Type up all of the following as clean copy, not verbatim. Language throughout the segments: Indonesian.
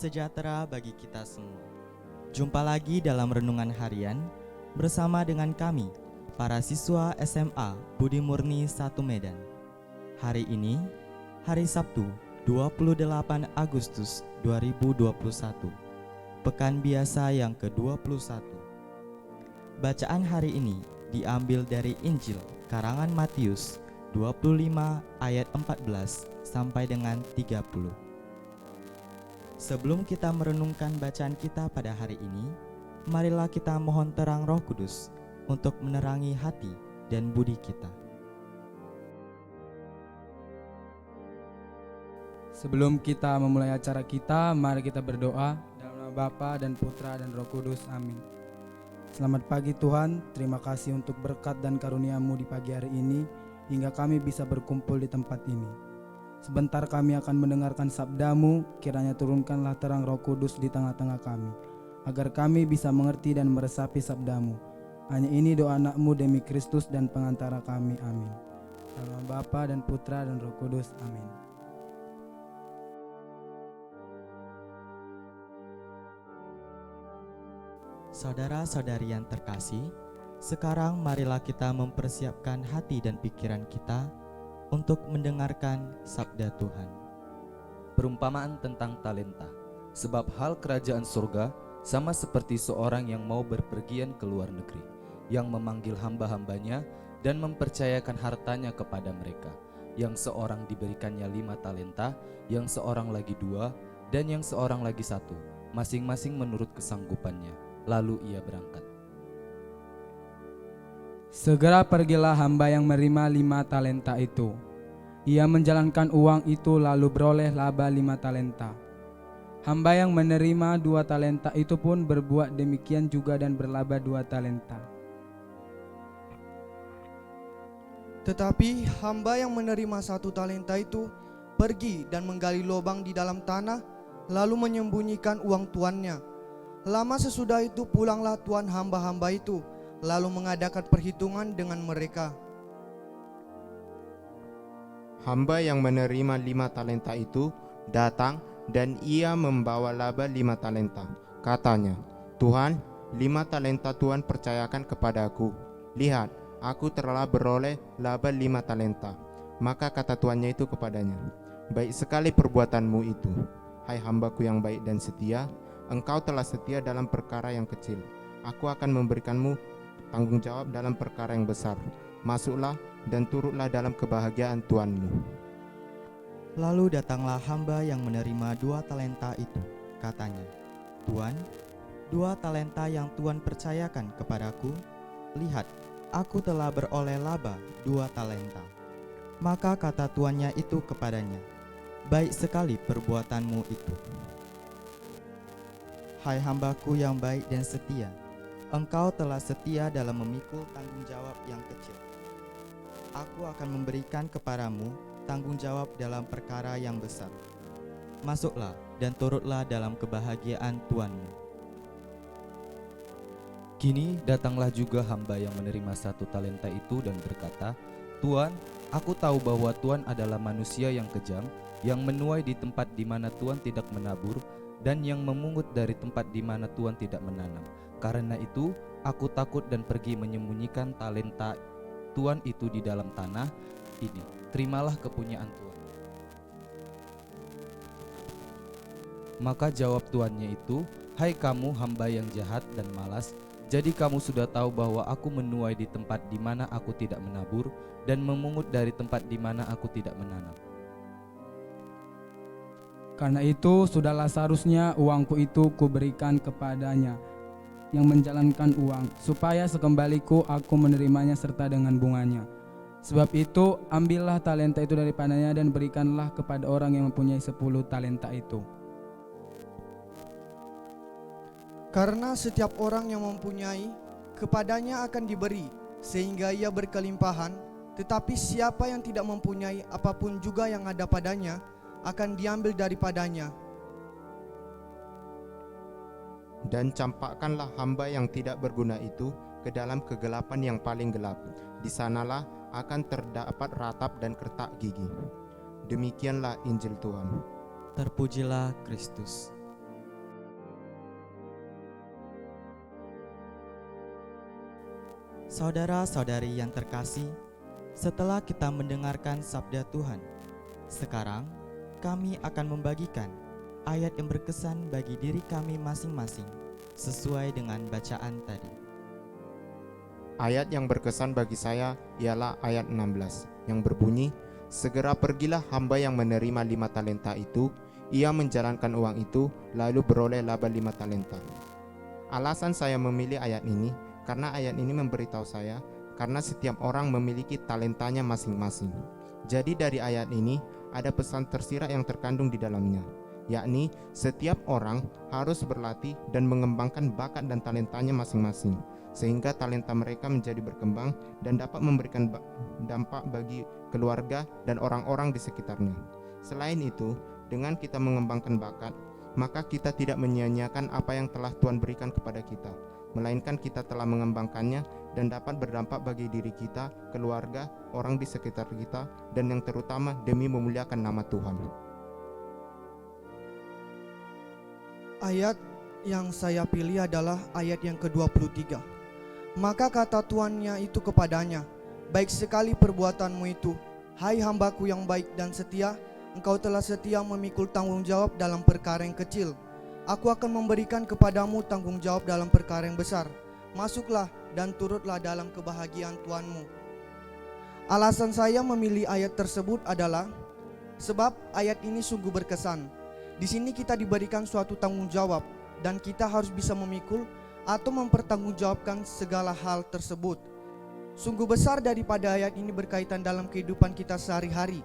sejahtera bagi kita semua. Jumpa lagi dalam Renungan Harian bersama dengan kami, para siswa SMA Budi Murni 1 Medan. Hari ini, hari Sabtu 28 Agustus 2021, Pekan Biasa yang ke-21. Bacaan hari ini diambil dari Injil karangan Matius 25 ayat 14 sampai dengan 30. Sebelum kita merenungkan bacaan kita pada hari ini, marilah kita mohon terang Roh Kudus untuk menerangi hati dan budi kita. Sebelum kita memulai acara kita, mari kita berdoa dalam nama Bapa dan Putra dan Roh Kudus. Amin. Selamat pagi Tuhan, terima kasih untuk berkat dan karunia-Mu di pagi hari ini, hingga kami bisa berkumpul di tempat ini. Sebentar kami akan mendengarkan sabda-Mu, kiranya turunkanlah terang Roh Kudus di tengah-tengah kami, agar kami bisa mengerti dan meresapi sabda-Mu. Hanya ini doa anak-Mu demi Kristus dan pengantara kami. Amin. Dalam nama Bapa dan Putra dan Roh Kudus. Amin. Saudara-saudari yang terkasih, sekarang marilah kita mempersiapkan hati dan pikiran kita untuk mendengarkan sabda Tuhan. Perumpamaan tentang talenta. Sebab hal kerajaan surga sama seperti seorang yang mau berpergian ke luar negeri, yang memanggil hamba-hambanya dan mempercayakan hartanya kepada mereka. Yang seorang diberikannya 5 talenta, yang seorang lagi 2, dan yang seorang lagi 1, masing-masing menurut kesanggupannya. Lalu ia berangkat. Segera pergilah hamba yang menerima 5 talenta itu. Ia menjalankan uang itu lalu beroleh laba 5 talenta. Hamba yang menerima 2 talenta itu pun berbuat demikian juga dan berlaba 2 talenta. Tetapi hamba yang menerima 1 talenta itu pergi dan menggali lubang di dalam tanah, lalu menyembunyikan uang tuannya. Lama sesudah itu pulanglah tuan hamba-hamba itu, lalu mengadakan perhitungan dengan mereka. Hamba yang menerima 5 talenta itu datang dan ia membawa laba 5 talenta. Katanya, "Tuhan, 5 talenta Tuhan percayakan kepadaku. Lihat, aku telah beroleh laba 5 talenta." Maka kata tuannya itu kepadanya, "Baik sekali perbuatanmu itu, hai hambaku yang baik dan setia. Engkau telah setia dalam perkara yang kecil. Aku akan memberikanmu tanggung jawab dalam perkara yang besar. Masuklah dan turutlah dalam kebahagiaan tuanmu." Lalu datanglah hamba yang menerima 2 talenta itu. Katanya, "Tuan, 2 talenta yang Tuan percayakan kepadaku, lihat, aku telah beroleh laba 2 talenta." Maka kata tuannya itu kepadanya, "Baik sekali perbuatanmu itu. Hai hambaku yang baik dan setia, engkau telah setia dalam memikul tanggung jawab yang kecil. Aku akan memberikan kepadamu tanggung jawab dalam perkara yang besar. Masuklah dan turutlah dalam kebahagiaan Tuanmu." Kini datanglah juga hamba yang menerima 1 talenta itu dan berkata, "Tuan, aku tahu bahwa Tuan adalah manusia yang kejam, yang menuai di tempat di mana Tuan tidak menabur, dan yang memungut dari tempat di mana Tuan tidak menanam. Karena itu, aku takut dan pergi menyembunyikan talenta Tuan itu di dalam tanah. Ini, terimalah kepunyaan Tuan." Maka jawab tuannya itu, "Hai kamu hamba yang jahat dan malas, jadi kamu sudah tahu bahwa aku menuai di tempat di mana aku tidak menabur, dan memungut dari tempat di mana aku tidak menanam. Karena itu sudahlah seharusnya uangku itu kuberikan kepadanya yang menjalankan uang, supaya sekembaliku aku menerimanya serta dengan bunganya. Sebab itu ambillah talenta itu daripadanya dan berikanlah kepada orang yang mempunyai 10 talenta itu." Karena setiap orang yang mempunyai, kepadanya akan diberi, sehingga ia berkelimpahan. Tetapi siapa yang tidak mempunyai apapun juga yang ada padanya, akan diambil daripadanya. Dan campakkanlah hamba yang tidak berguna itu ke dalam kegelapan yang paling gelap. Di sanalah akan terdapat ratap dan retak gigi. Demikianlah Injil Tuhan. Terpujilah Kristus. Saudara-saudari yang terkasih, setelah kita mendengarkan sabda Tuhan, sekarang kami akan membagikan ayat yang berkesan bagi diri kami masing-masing sesuai dengan bacaan tadi. Ayat yang berkesan bagi saya ialah ayat 16 yang berbunyi, "Segera pergilah hamba yang menerima 5 talenta itu, ia menjalankan uang itu lalu beroleh laba 5 talenta." Alasan saya memilih ayat ini karena ayat ini memberitahu saya karena setiap orang memiliki talentanya masing-masing. Jadi dari ayat ini ada pesan tersirat yang terkandung di dalamnya, yakni setiap orang harus berlatih dan mengembangkan bakat dan talentanya masing-masing, sehingga talenta mereka menjadi berkembang dan dapat memberikan dampak bagi keluarga dan orang-orang di sekitarnya. Selain itu, dengan kita mengembangkan bakat, maka kita tidak menyia-nyiakan apa yang telah Tuhan berikan kepada kita, melainkan kita telah mengembangkannya dan dapat berdampak bagi diri kita, keluarga, orang di sekitar kita, dan yang terutama demi memuliakan nama Tuhan. Ayat yang saya pilih adalah ayat yang ke-23. Maka kata tuannya itu kepadanya, "Baik sekali perbuatanmu itu, hai hambaku yang baik dan setia. Engkau telah setia memikul tanggung jawab dalam perkara yang kecil. Aku akan memberikan kepadamu tanggung jawab dalam perkara yang besar. Masuklah dan turutlah dalam kebahagiaan Tuanmu." Alasan saya memilih ayat tersebut adalah sebab ayat ini sungguh berkesan. Di sini kita diberikan suatu tanggung jawab dan kita harus bisa memikul atau mempertanggungjawabkan segala hal tersebut. Sungguh besar daripada ayat ini berkaitan dalam kehidupan kita sehari-hari.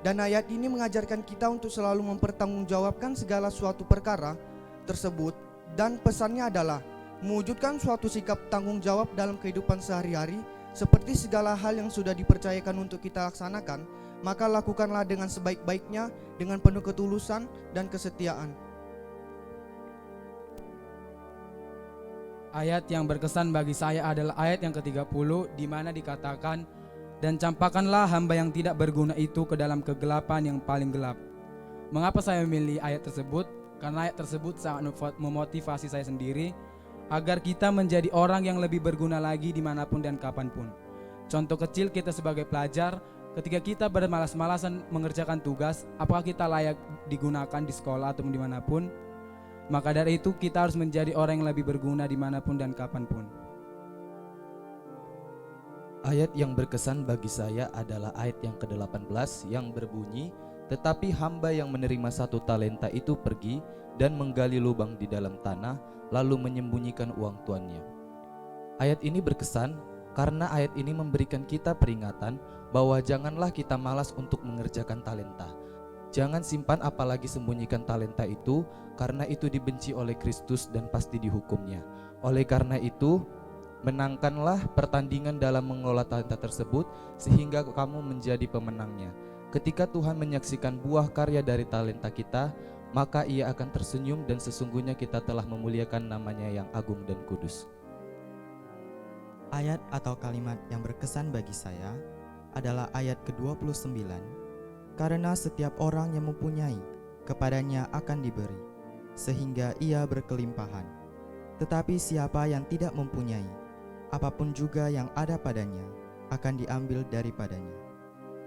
Dan ayat ini mengajarkan kita untuk selalu mempertanggungjawabkan segala suatu perkara tersebut, dan pesannya adalah mewujudkan suatu sikap tanggung jawab dalam kehidupan sehari-hari. Seperti segala hal yang sudah dipercayakan untuk kita laksanakan, maka lakukanlah dengan sebaik-baiknya, dengan penuh ketulusan dan kesetiaan. Ayat yang berkesan bagi saya adalah ayat yang ke-30, di mana dikatakan, "Dan campakkanlah hamba yang tidak berguna itu ke dalam kegelapan yang paling gelap." Mengapa saya memilih ayat tersebut? Karena ayat tersebut sangat memotivasi saya sendiri agar kita menjadi orang yang lebih berguna lagi dimanapun dan kapanpun. Contoh kecil, kita sebagai pelajar, ketika kita bermalas-malasan mengerjakan tugas, apakah kita layak digunakan di sekolah atau dimanapun? Maka dari itu kita harus menjadi orang yang lebih berguna dimanapun dan kapanpun. Ayat yang berkesan bagi saya adalah ayat yang ke-18 yang berbunyi, "Tetapi hamba yang menerima 1 talenta itu pergi dan menggali lubang di dalam tanah, lalu menyembunyikan uang tuannya." Ayat ini berkesan karena ayat ini memberikan kita peringatan bahwa janganlah kita malas untuk mengerjakan talenta. Jangan simpan apalagi sembunyikan talenta itu, karena itu dibenci oleh Kristus dan pasti dihukumnya. Oleh karena itu, menangkanlah pertandingan dalam mengelola talenta tersebut sehingga kamu menjadi pemenangnya. Ketika Tuhan menyaksikan buah karya dari talenta kita, maka Ia akan tersenyum dan sesungguhnya kita telah memuliakan namanya yang agung dan kudus. Ayat atau kalimat yang berkesan bagi saya adalah ayat ke-29. "Karena setiap orang yang mempunyai, kepadanya akan diberi, sehingga ia berkelimpahan. Tetapi siapa yang tidak mempunyai, apapun juga yang ada padanya, akan diambil daripadanya."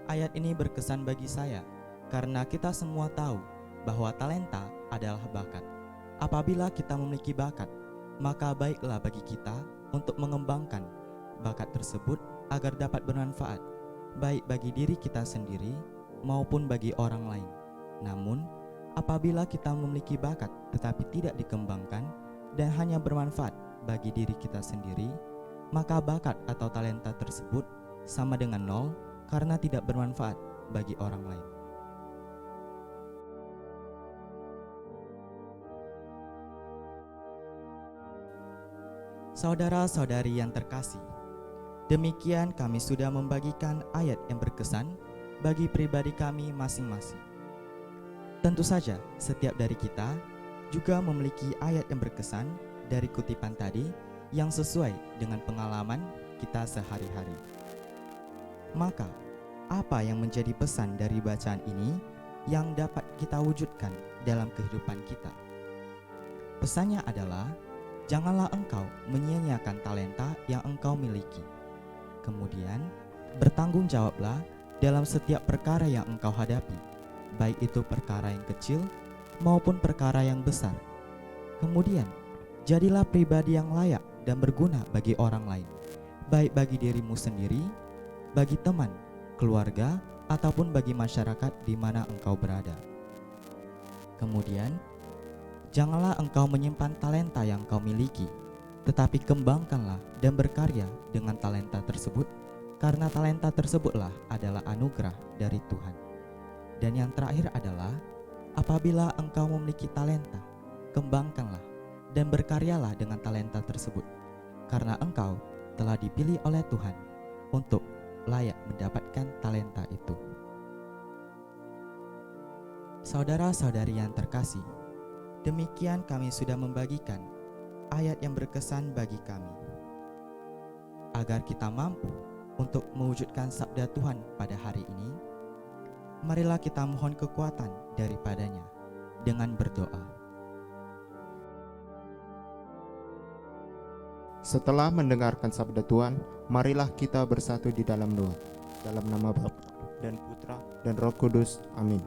Ayat ini berkesan bagi saya karena kita semua tahu bahwa talenta adalah bakat. Apabila kita memiliki bakat, maka baiklah bagi kita untuk mengembangkan bakat tersebut agar dapat bermanfaat, baik bagi diri kita sendiri maupun bagi orang lain. Namun, apabila kita memiliki bakat tetapi tidak dikembangkan dan hanya bermanfaat bagi diri kita sendiri, maka bakat atau talenta tersebut sama dengan nol karena tidak bermanfaat bagi orang lain. Saudara-saudari yang terkasih, demikian kami sudah membagikan ayat yang berkesan bagi pribadi kami masing-masing. Tentu saja, setiap dari kita juga memiliki ayat yang berkesan dari kutipan tadi yang sesuai dengan pengalaman kita sehari-hari. Maka, apa yang menjadi pesan dari bacaan ini yang dapat kita wujudkan dalam kehidupan kita? Pesannya adalah janganlah engkau menyia-nyiakan talenta yang engkau miliki. Kemudian, bertanggung jawablah dalam setiap perkara yang engkau hadapi, baik itu perkara yang kecil maupun perkara yang besar. Kemudian, jadilah pribadi yang layak dan berguna bagi orang lain, baik bagi dirimu sendiri, bagi teman, keluarga, ataupun bagi masyarakat di mana engkau berada. Kemudian, janganlah engkau menyimpan talenta yang kau miliki, tetapi kembangkanlah dan berkarya dengan talenta tersebut, karena talenta tersebutlah adalah anugerah dari Tuhan. Dan yang terakhir adalah, apabila engkau memiliki talenta, kembangkanlah dan berkaryalah dengan talenta tersebut, karena engkau telah dipilih oleh Tuhan untuk layak mendapatkan talenta itu. Saudara-saudari yang terkasih, demikian kami sudah membagikan ayat yang berkesan bagi kami. Agar kita mampu untuk mewujudkan sabda Tuhan pada hari ini, marilah kita mohon kekuatan daripadanya dengan berdoa. Setelah mendengarkan sabda Tuhan, marilah kita bersatu di dalam doa. Dalam nama Bapa dan Putra dan Roh Kudus. Amin.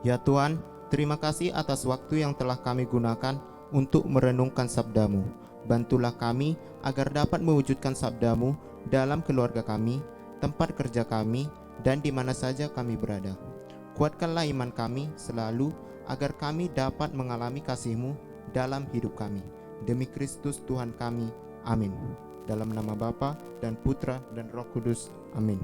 Ya Tuhan, terima kasih atas waktu yang telah kami gunakan untuk merenungkan sabda-Mu. Bantulah kami agar dapat mewujudkan sabda-Mu dalam keluarga kami, tempat kerja kami, dan di mana saja kami berada. Kuatkanlah iman kami selalu agar kami dapat mengalami kasih-Mu dalam hidup kami. Demi Kristus Tuhan kami. Amin. Dalam nama Bapa dan Putra dan Roh Kudus. Amin.